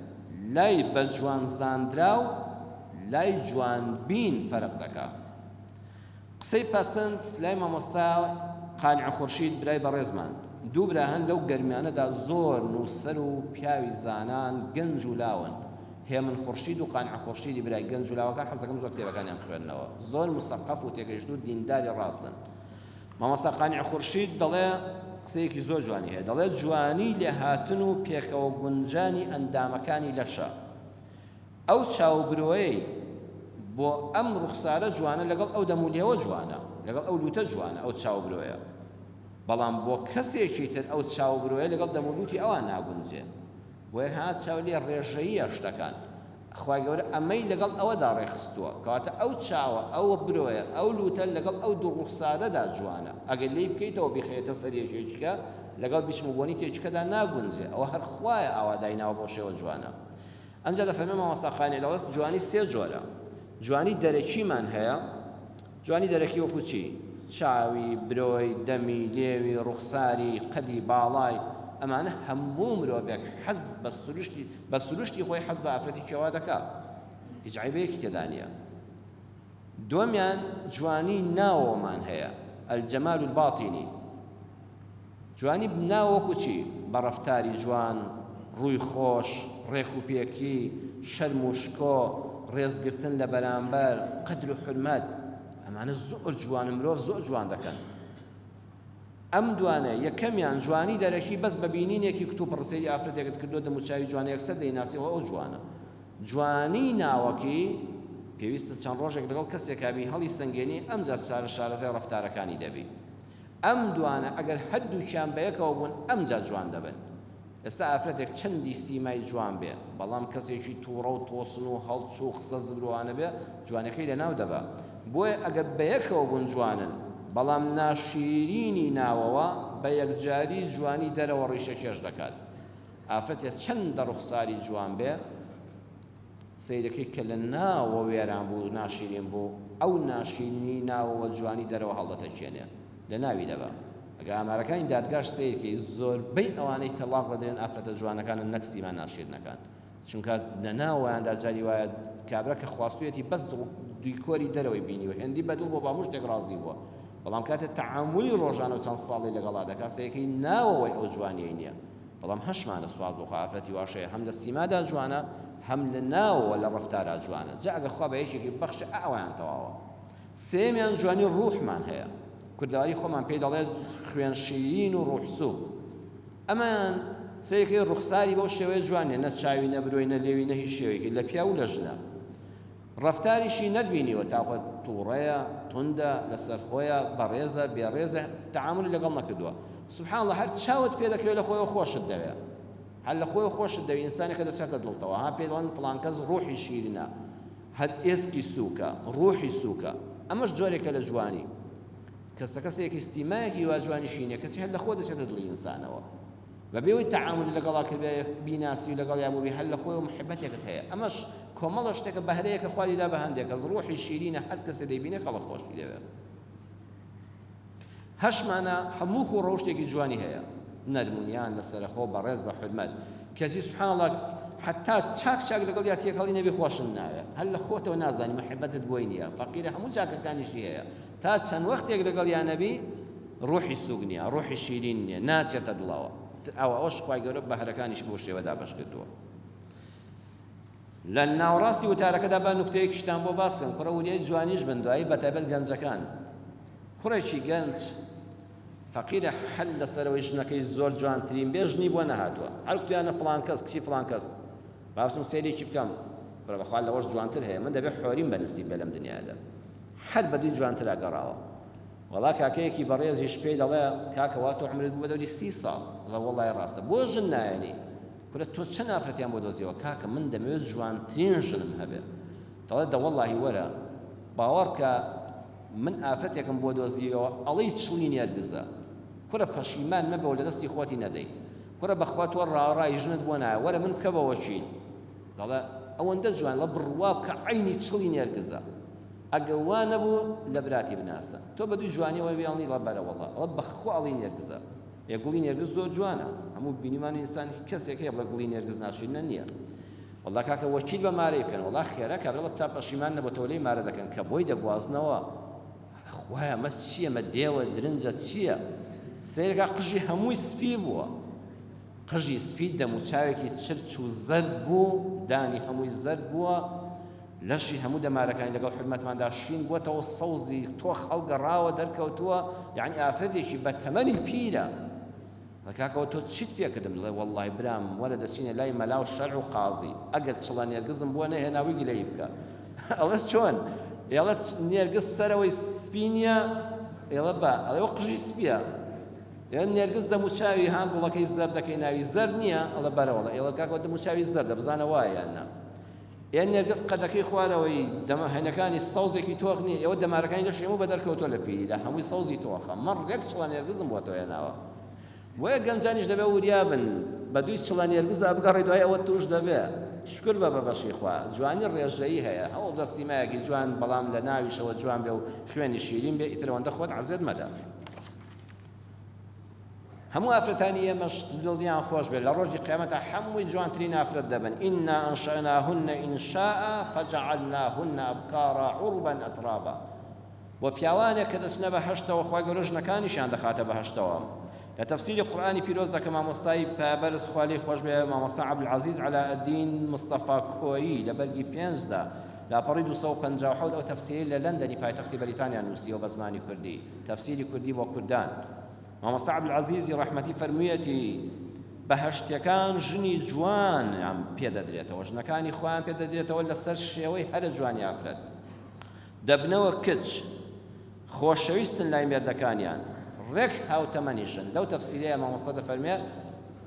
S2: لای بە جوان زاندرا و لای جوان بین فەرق دەکات قسەی پەسەند لای مامۆستا قانع خورشید برای بەڕێزمان دوو برا هەن لەو گەرمیانەدا زۆر نووسەر و پیاوی زانان گەنج و لاون هێمن خورشید و قانع خورشیدی برای گەنج و لاوەکان حەزەکەم زۆر کتێبەکانیان بخوێننەوە زۆر مسەقەف و تێگەیشت و دینداری ڕاستن مامۆستا قانع خورشید دەڵێ قسەیەکی زۆر جوانی هەیە دەڵێ جوانی لێهاتن و پێکەوە گونجانی ئەندامەکانی لەشە ئەو چاوبرۆیەی بۆ ئەم ڕوخسارە جوانە لەگەڵ ئەو دەمولێوە جوانە لەگەڵ ئەو لوتە جوانە ئەو چاوبرۆیە بەڵام بۆ کەسێکی تر ئەو چاوبرۆیە لەگەڵ دەمولوتی ئەوان ناگونجێ بۆیە هات چاو لێ ڕێژەییە شتەکان خوای گەورە ئەمەی لەگەڵ ئەوەدا ڕێخستووە کەواتە ئەو چاوە ئەو برۆیە ئەو لوتە لەگەڵ ئەو دوو ڕوخسارەدا جوانە ئەگەر لێی بکەیتەوە بخێتە سەر یەکێکیکە لەگەڵ بیچموبوونی تێکەکەدا ناگونجێ ئەوە هەر خوایە ئاوادای ناوە بۆ شێوە جوانە ئەمجا دەفەرمێ مامۆستا خانی لەوەست جوانی سێ جۆرە جوانی دەرەکیمان هەیە جوانی دەرەکی وەکو چی چاوی برۆی دەمی لێوی ڕوخساری قەدی باڵای ئەمانە هەموو مرۆڤێک حەز بە سروشتی خۆی حەز بە ئافرەتی کێوا دەکات هیچ عیبەیەکی تێدا نییە دووەمیان جوانی ناوەمان هەیە الجەمال الباطینی جوانی ناو وەکو چی بە ڕەفتاری جوان ڕووی خۆش ڕێک و پێکی شەرم و شکۆ ڕێزگرتن لە بەرامبەر قەدر و حورمەت ئەمانە زۆر جوان مرۆڤ زۆر جوان دەکەن ئەم دوانە یەکەمیان جوانی دەرەکی بەس بە بینینێکی کتوب ڕسەی ئافرەتێکت کردو دەموچاوی جوانەیەک سەر دەیناسیەوە ئەو جوانە جوانی ناوەکی پێویستە چەند ڕۆژێک لەگەڵ کەسێکا بی هەڵی سنگێنی ئەمجا شارەزای ڕەفتارەکانی دەبی ئەم دوانە ئەگەر هەردووکیان بەیەکەوە بوون ئەمجا جوان دەبن ئێستا ئافرەتێک چەندی سیمای جوان بێ بەڵام کەسێکی تووڕە و تۆسن و هەڵچ و قسە زبروانە بێ جوانەکەی لەناو دەبا بۆیە ئەگەر بەیەکەوە بوون جوانن بەڵام ناشیرینی ناوەوە بە یەکجاری جوانی دەرەوە ڕیشە کێش دەکات ئافرەتێک چەندە ڕوخساری جوان بێ سەیرەکەی کە لە ناوە وێران بوو ناشیرین بوو ئەو ناشیرنی ناوەوە جوانی دەرەوە هەڵدەتەکێنێ لە ناوی دەبا ئەگەر ئامارەکانی دادگاش سیرکەی زۆربەی ئەوانەی تەلاق ڕدرێن ئافرەتە جوانەکانن نەک سیمان ناشیرنەکان چونکە لە ناوەیاندا جاری وایە کابرا کە خواستویەتی بەس دیکۆری دەرەوەی بینی و هێندی بەدڵ بۆ با شتێک ڕازی بووە بەڵام کاتە تەعاملی ڕۆژانە و چەند ساڵی لەگەڵا دەکات سەیەکەی ناوەوەی ئەو جوانیەی نییە بەڵام هەشمانە سوپاس بۆ ئافرەتی واشەیە هەم لە سیمادا جوانە هەم لە ناوەوە لە ڕەفتارا جوانە جا ئەگە خوا بە یەکێکی بەخشە ئەویان تەواوە سێمیان جوانی ڕوحمان هەیە کوردەواری خۆمان پێی دەڵێت خوێن شیرین و ڕوحسوو ئەمان سەیەکەی ڕوخساری بەو شێوەیە جوانێ نە چاوی نەبرۆی نە لێوی نە هیچ شێوەیەکی لە پیا و لە ژنە ڕەفتاریشی نەتبینیوە تاخۆ تووڕەیە توندە لەسەر خۆیە بەڕێزە بێڕێزە تەعاملی لەگەڵ نەکردووە سوبحان الله هەر چاوت پێ دەکەوێت لە خۆیەوە خۆشت دەوێت هەر لە خۆی خۆشت دەوێت ئینسانێکە دەچێتە دڵتەوە ها پێ دەڵێن فڵان کەس ڕوحی شیرینە هەر ئێسکی سووکە ڕوحی سووکە ئەمەش جۆرێکە لە جوانی کەسە کەسێکی سیمایەکی وا جوانی شینە کەسی هەر لە خۆ دەچێتە دڵی ئینسانەوە بەبێەوەی تەعاملی لەگەڵا کردێ بیناسی لەگەڵ یابووبی هەر لە خۆی و محبەتێکت هەیە ئەمەش کۆمەڵە شتێکە بەهرەیەکە خوالی دا بە هەندێک کەس ڕوحی شیرینە هەر کەسێ دەیبینێ خەڵە خۆشی دەوێت هەشمانە هەموو خۆ ڕەوشتێکی جوانی هەیە نەرمونیان لەسەرخۆ بەڕێز بە حرمەت کەسی سوبحان الله حتا چاک لەگەڵ یا تێکەڵی نەبی خۆشم ناوێت هەر لە خۆتەوە نازانی محبەتت بۆی نییە فەقیرە هەموو چاکەکانیشی هەیە تا چەند وەختێک لەگەڵ یا نەبی ڕوحی سووک نییە ڕوحی شیرین نییە ناچێتە دڵەوە ئەوەش خوای گەورە بەهرەکانیش بۆ شێوەدا بەش کردووە لە ناوڕاستی وتارەکەدا با نوکتەیەکیشتان بۆ باسم کوڕە وریای جوانیش بن دوایی بەتایبەت گەنجەکان کوڕێکی گەنج فەقیرە حەل لەسەرەوەی ژنەکەی زۆر جوانترین بێ ژنی بۆ نەهاتووە هەر کوتیانە فڵان کەس کچی فڵان کەس بابتم سەیرێکی بکەم کوڕە بەخوا لەوەش جوانتر هەیە من دەبێت حۆریم بەنستی بێ لەم دنیادا هەر بەدوی جوانترا گەڕاوە وەڵا کاکەیەکی بەڕێزیش پێی دەڵێ کاکەوا تۆ عمرت بوو بە دەوری 30 ساڵ دەڵێ وەڵڵای ڕاستە بۆ ژن نایەنی کورە تۆ چەند ئافرەتیان بۆ دۆزیەوە کاکە من دەمەوێت جوانترین ژنم هەبێ دەڵێ دە وەڵڵاهی وەرە باوەڕ کە من ئافرەتێکم بۆ دۆزیەوە ئەڵەی چڵی نێرگزە کورە پەشیمان مەبەوە لە دەستی خۆتی نەدەی کورە بەخوا تۆ ڕاڕای ژنت بۆ نایە وەرە من بکە بەوە چین دەڵێ ئەوەندە جوان لە بڕوا بکە عەینی چڵی نێرگزە ئەگە وا نەبوو لە براتی بناسە تۆ بە دوی جوانیەوە بێڵنی لە بەرە وەڵڵا ئەڵە بەخوا ئەڵی نێرگزە گوڵی نێرگز زۆر جوانە هەموو بینیمان ئینسان کەسێک هەیە بڵێ گوڵی نێرگز ناشرینە نییە وەڵڵا کاکە وەکیل بە مارەی بکەن وەڵڵا خێرە کابرا بتا پەشیمان نەبوو تۆ لێی مارە دەکەن کە بۆی دەگوازنەوە خوایە مە چییە مە دێوە درنجە چییە سەیرەکە قژی هەمووی سپی بووە قژی سپی دەموچاوێکی چرچ و زەرد بوو دانی هەمووی زەرد بووە لەشی هەموو دەمارەکانی لەگەڵ حرمەتماندا شین بووەتەوە سەوزی تۆخ هەڵگەڕاوە دەرکەوتووە یعنی ئافرەتێکی بە تەمەنی پیرە کاکەوە تۆ چیت پێ کردم دڵێ وەڵڵاهی برام وەرە دەچینە لای مەلا و شەرع و قازی ئەگەر چڵە نێرگزم بووە نەهێناوی گلەی بکە ئەڵێ چۆن ئێڵە نێرگز سەرەوەی سپی نییە ئێڵە بە ئەڵێ قژی سپیە ئێ نێرگز دەموچاوی ها گوڵەکەی زەرد دەکەی ناوی زەرد نییە ئەڵە بەرەوەڵە ئێڵە کاکەوە دەموچاوی زەردە بزانە وایە یان نا ئێ نێرگز قەدەکەی خوارەوەی هەینەکانی سەوزێکی تۆخ نییە ئێوە دەمارەکانی لەش هەموو بەدەرکەوتۆ لە پیریدا هەمووی سەوزی تۆخە مەڕ ڕێک چڵە نێرگزم بۆ تۆ هێناوە وەیە گەنجانیش دەبێ وریا بن بە دوی چڵە نێرگزە بگەڕی دوای ئەوە توش دەبێ شکر بە بەبەشی خوا جوانی ڕێژەیی هەیە هەوڵ دەستیمایەکی جوان بەڵام لە ناویشەوە جوان بێ و خوێنی شیرین بێ ئیترەوەندە خۆت عەزێت مەدە هەموو ئافرەتانی ئێمەش دڵیان خۆش بێت لە ڕۆژی قیامەتە هەمووی جوانترین ئافرەت دەبن ئینا ئەنشەئناهن ئینشاء فەجەعەلناهن ئەبکارا عوڕبا ئەترابا بۆ پیاوانێک کە دەچنە بەهەشتەوە خوای گەورە ژنەکانیشیان دەخاتە بەهەشتەوە لە تەفسیری قورئانی پیرۆزدا کە مامۆستای پایبەرز خوا لێی خۆش بێ مامۆستا عەبدولعەزیز عەلاءالدین مستەفا کۆیی لە بەرگی 5دا لاپەڕی 257 ئەو تەفسیری لە لەندەنی پایتەختی بەریتانیا نووسیەوە بە زمانی کوردی تەفسیری کوردی بۆ کوردان مامۆستا عەبدولعەزیزی ڕەحمەتی فەرموویەتی بەهەشتیەکان ژنی جوان پێدەدرێتەوە ژنەکانی خۆیان پێدەدرێتەوە لەسەر شێوەی هەرە جوانی ئافرەت دەبنەوە کچ خۆشەویستن لای مێردەکانیان ڕێک هاوتەمەنیشن لەو تەفسیرەیە مامۆستا دەفەرمێ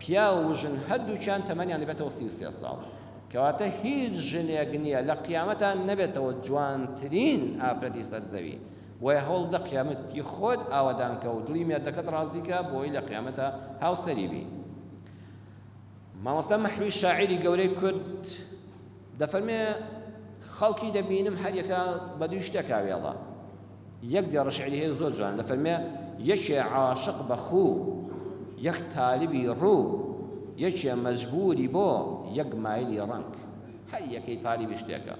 S2: پیا و ژن هەردووکیان تەمەنیان دەبێتەوە 33 ساڵ کەواتە هیچ ژنێک نییە لە قیامەتان نەبێتەوە جوانترین ئافرەتی سەرزەوی وە هەوڵ بدە قیامەتی خۆت ئاوەدانکە و دڵی مێردەکەت ڕازیکە بۆی لە قیامەتە هاوسەری بی. مامۆستا مەحوی شاعیری گەورەی کورد دەفەرمێ خەڵکی دەبینم هەر یەکە بە دوو شتێکا وێڵە. یەک دێڕە شعری هەیە زۆر جوان دەفەرمێ یەکێ عاشق بە خوو، یەک تالیبی ڕوو، یەکێ مەجبوری بۆ، یەک مایلی ڕەنگ. هەر یەکەی تالیبی شتێکە.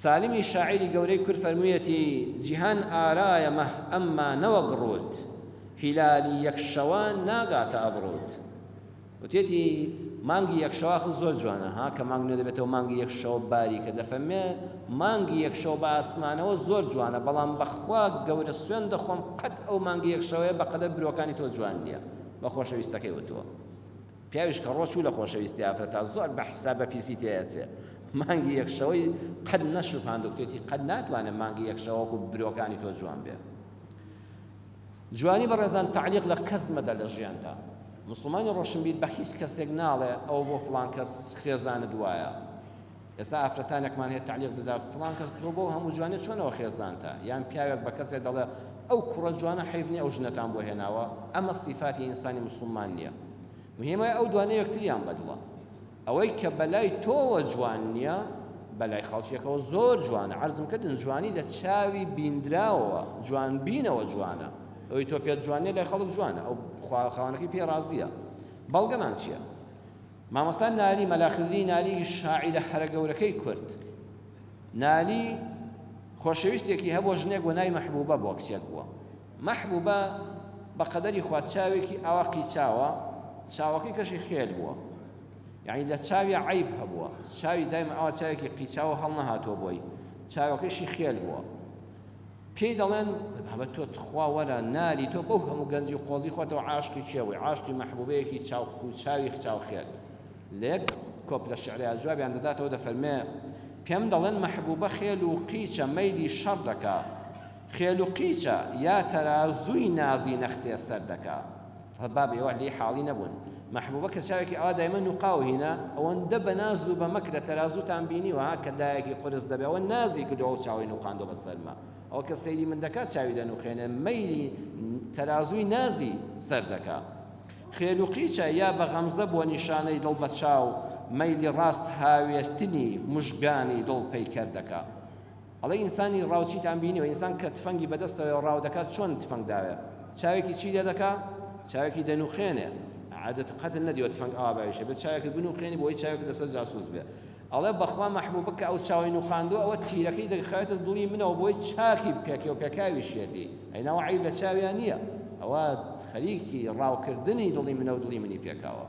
S2: سالمی شاعیری گەورەی کورد فەرموویەتی جیهان ئارایەمە ئەمما نەوەک ڕووت، هیلالی یەکشەوان ناگاتە ئەبڕوت. وتێتی مانگی یەکشەوا زۆر جوانە ها کە مانگ نەدەبێتەوە مانگی یەکشەوە باریکە. دەفەرمێ مانگی یەکشەوە بە ئاسمانەوە زۆر جوانە بەڵام بەخوا گەورە سوێن دەخۆم قەت ئەو مانگی یەکشەوەیە بەقەدەر برۆکانی تۆ جوان نییە. بە خۆشەویستەکەی وتووە پیاویش کە ڕۆچوو لە خۆشەویستی ئافرەتا زۆر بە حیسابە پیسی تێیەچێ مانگی یەکشەوەی قەت نەشوپاند و وتێتی قەت ناتوانێت مانگی یەکشەوە و برۆکانی تۆ جوان بێ. جوانی بەڕێزان تعلیق لە کەس مەدە لە ژیاندا. مسلمانی ڕۆشنبیر بە هیچ کەسێک ناڵێ ئەو بۆ فڵان کەس خێزانت وایە. ئێستا ئافرەتانێکمان هەیە تعلیق دەدا فڵان کەس تۆ بۆ هەموو جوانێت چۆنەوە خێزانتە، یان پیاوێک بە کەسێک دەڵێ ئەو کوڕە جوانە حەیف نییە ئەو ژنەتان بۆ هێناوە. ئەمە سیفاتی ئینسانی مسلمان نییە. مهمە ئەو دوانە یەکتریان بەدڵە. ئەوەی کە بەلای تۆوە جوان نییە بەلای خەڵکیەکەوە زۆر جوانە. عەرزم کردن جوانی لە چاوی بیندراوەوە، جوان بینەوە جوانە. ئەوەی تۆ پێت جوانێ لای خەڵک جوانە، ئەو خاوەنەکەی پێ ڕازیە. بەڵگەمان چییە؟ مامۆستا نالی مەلاخدری نالی شاعیرە هەرە گەورەکەی کورد. نالی خۆشەویستێکی هەبوو ژنێک بۆ ناوی مەحبوبە بۆ کچێک بووە. مەحبوبە بە قەدەری خوا چاوێکی ئاوا قیچاوە، چاوەکەی کەشی خێل بووە. یعنی لە چاوی عیب هەبووە، چاوی دایما ئەوە چاوێکی قیچاوە هەڵ نەهاتۆ بۆی، چاوەکەشی خێل بووە. پێی دەڵێن هەبە تۆ تخوا وەرە نالی تۆ بەو هەموو گەنجی و قۆزی خۆتەوە عاشقی چێوەی عاشقی مەحبوبەیەکی چاوی چاو خێل. لە یەک کۆپ لە شعریا جوابیان دەداتەوە دەفەرمێ پێم دەڵێن مەحبوبە خێل و قیچە مەیلی شەڕ دەکا، خێل و قیچە یا تەرازووی نازی نەختێ سەر دەکا. بابی ئەوە لێی حاڵی نەبوون. مەحبوبە کە چاوێکی ئەوا دایمەن و قاو هینە ئەوەندە بە ناز و بە مەک لە تەرازووتان بینیوە کە دایەکی قرس دەبێ ئەوە نازی کردەوە و چاوی نوقاندۆ بە سەرمە. ئەو کە سەیری من دەکات چاوی دەنوخێنێ مەیلی تەرازووی نازی سەر دەکا. خێل و قیچە یا بە غەمزە بۆ نیشانەی دڵ بە چاو، مەیلی ڕاست هاوێتنی مژگانی دڵ پەیکەر دەکا. ئەڵێ ئینسانی ڕاوچیتان بینیوە ئینسان کە تفەنگی بەدەستەوە ڕاو دەکات چۆن تفەنگ داوێ؟ چاوێکی چی لێ دەکا؟ چاوێکی دەنوخێنێ. عادەت قەتل نەدیوە تفەنگ ئاوا باویشە بێت چاوێکی بنوخێنی بۆی چاوێکی لەسەر جاسوس بێ. ئەڵێ بەخوا مەحبوبە کە ئەو چاوی نوخاندووە ئەوە تیرەکەی دەخواتە دڵی منەوە بۆی چاکی بکەکێ و پێکاویشێتی. ئەیناوە عیب لە چاویان نییە، ئەوە خەریکی ڕاوکردنی دڵی منە و دڵی منی پێکاوە.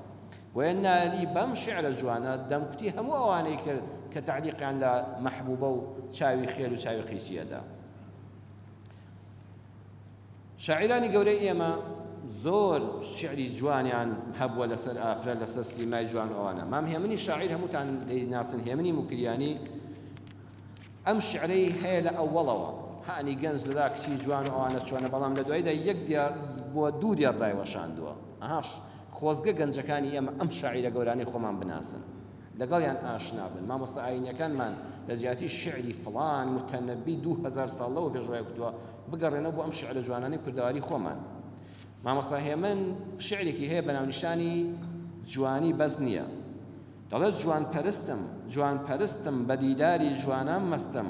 S2: وێن نالی بەم شعرە جوانە دەمکوتی هەموو ئەوانەی کرد کە تعلیقیان لە مەحبوبە و چاوی خێل و چاوی قیچیەدا. شاعیرانی گەورەی ئێمە زۆر شعری جوانیان هەبووە لەسەر ئافرە لەسەر سیمای جوان ئەوانە. مام هێمنی شاعیر هەمووتان دەیناسن هێمنی موکریانی ئەم شعرەی هەیە لە ئەوڵەوە هانی گەنج لەدا کچی جوان ئەوانە چۆنە بەڵام لە دوایدا یەک دیار بۆ دوو دیار ڕایوەشاندووە. ئاهاش خۆزگە گەنجەکانی ئێمە ئەم شاعیرە گەورانی خۆمان بناسن لەگەڵیان ئاشنا بن. مامۆستا ئاینەکانمان لە زیاتی شعری فڵان متەنەبی 2000 ساڵ لەوە پێشوای کوتووە بگەڕێنەوە بۆ ئەم شعرە جوانانەی کوردەواری خۆمان. مامۆستا هێمن شعرێکی هەیە بە ناونیشانی جوانی بەز نییە. دەڵێت جوان پەرستم بە دیداری جوانان مەستم،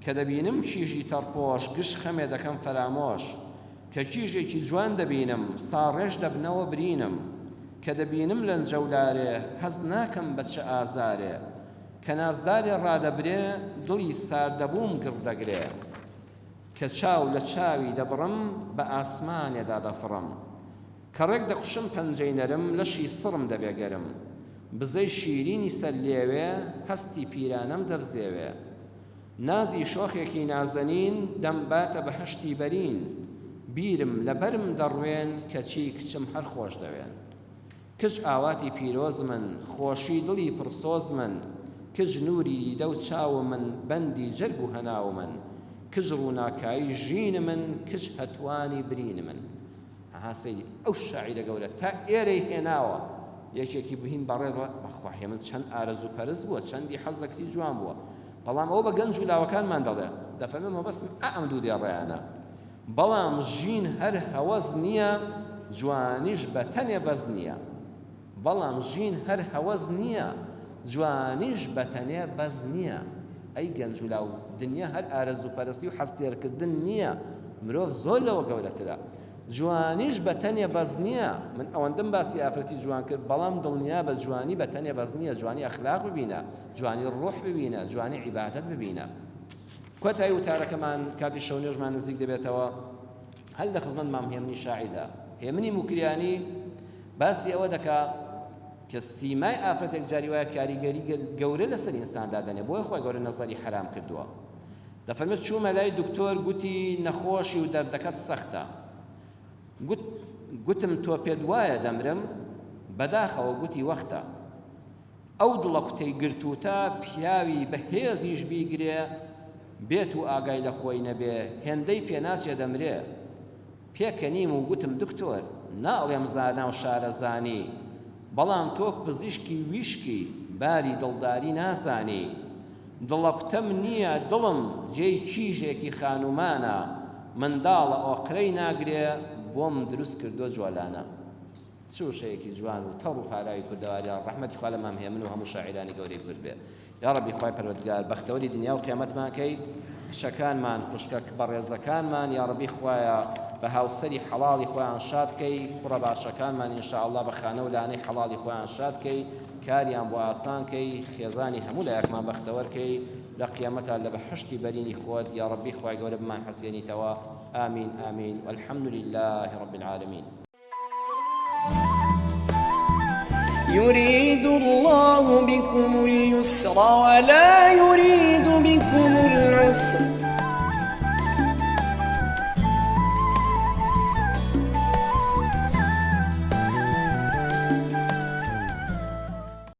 S2: کە دەبینم کیژی تەڕپۆش گشت خەمێ دەکەم فەرامۆش، کە کیژێکی جوان دەبینم ساڕێژ دەبنەوە برینم، کە دەبینم لەنجەولارێ هەز ناکەم بە چه ئازارێ، کە نازدارێ ڕادەبرێ دڵی ساردەبووم گڕدەگرێ، کە چاو لە چاوی دەبڕم بە ئاسمانێدا دەفڕم، کە ڕێک دەقوشم پەنجەی نەرم لەشی سڕم دەبێگەرم، بزەی شیرینی سەر لێوێ هەستی پیرانەم دەبزێوێ، نازی شۆخێکی نازەنین دەمباتە بە هەشتی بەرین، بیرم لە بەرم دەڕوێن کەچی کچم هەر خۆش دەوێن. کچ ئاواتی پیرۆز من خۆشی دڵی پرسۆز من، کچ نوری دیدە و چاو من بەندی جەرگ و هەناو من، کچ ڕووناکایی ژین من کچ هەتوانی برین من. هاسەی ئەو شاعیرە گەورە تا ئێرەی هێناوە یەکێکی بهین بەڕێز بەخوا هێمن چەند ئارەزوو پەرست بووە چەندی حەز لە کتی جوان بووە، بەڵام ئەو بە گەنج و لاوەکانمان دەفەرمێمەوە بەستم ئەم دوو دێڕێیانە بەڵام ژین هەر هەوەز نییە جوانیش بە تەنێ بەز نییە بەڵام ژین هەر هەوەز نییە جوانیش بە تەنێ بەز نییە ئەی گەنج و لاو دنیا هەر ئارەزوو پەرستی و حەستێرکردن نییە مرۆڤ زۆر لەوە گەورەترە جوانیش بە تەنێ بەز نییە من ئەوەندەم باسی ئافرەتی جوان کرد بەڵام دڵنیا بە جوانی بە تەنێ بەز نییە جوانی ئەخلاق ببینە جوانی ڕوح ببینە جوانی عیبادەت ببینە کۆتایی وتارەکەمان کاتی شەو نوێژمان نزیک دەبێتەوە هەل لە خزمەت مام هێمنی شاعیردا هێمنی موکریانی باسی ئەوە دەکا کە سیمای ئافرەتێک جاری وایە کاریگەری گەورە لەسەر ئینساندا دەنێ بۆی خۆی گەورە نەزەری حرام کردووە دەفەرمێت چوومە لای دکتۆر گوتی نەخۆشی و دەردەکەت سەختە گوتم تۆ پێت وایە دەمرم بەداخەوە گوتی وەختە ئەو دڵە کوتەی گرتوتە پیاوی بەهێزیش بیگرێ بێت و ئاگای لە خۆی نەبێ هێندەی پێناچێ دەمرێ پێکەنیم و گوتم دکتۆر ناڵێم زانا و شارەزانی بەڵام تۆ پزیشکی ویشکی باری دڵداری نازانی دڵە کوتەم نییە دڵم جێی کیژێکی خانومانە منداڵە ئۆقرەی ناگرێ بۆم دروست کردووە جوالانە چوشەیەکی جوان و تەڕ و پاراوی کوردەواریا ڕەحمەتی خوا لە مام هێمن و هەموو شاعیرانی گەورەی کورد بێ یا ڕەبی خوای پەروەردگار بەختەوەری دنیا و قیامەتمان کەی شەکانمان خوشکە بەڕێزەکانمان یا ڕەبی خوایە بە هاوسەری حەڵاڵی خۆیان شاد کەی کوڕە باشەکانمان ئینشاءالله بە خانە و لانەی حەڵاڵی خۆیان شاد کەی کاریان بۆ ئاسان کەی خێزانی هەموو لایەکمان بەختەوەر کەی لە قیامەتە لە بەحشتی بەرینی خۆت یا ڕەبی خوای گەورە بمان حەسێنیتەوە آمين آمين والحمد لله رب العالمين
S1: يريد الله بكم اليسر ولا يريد بكم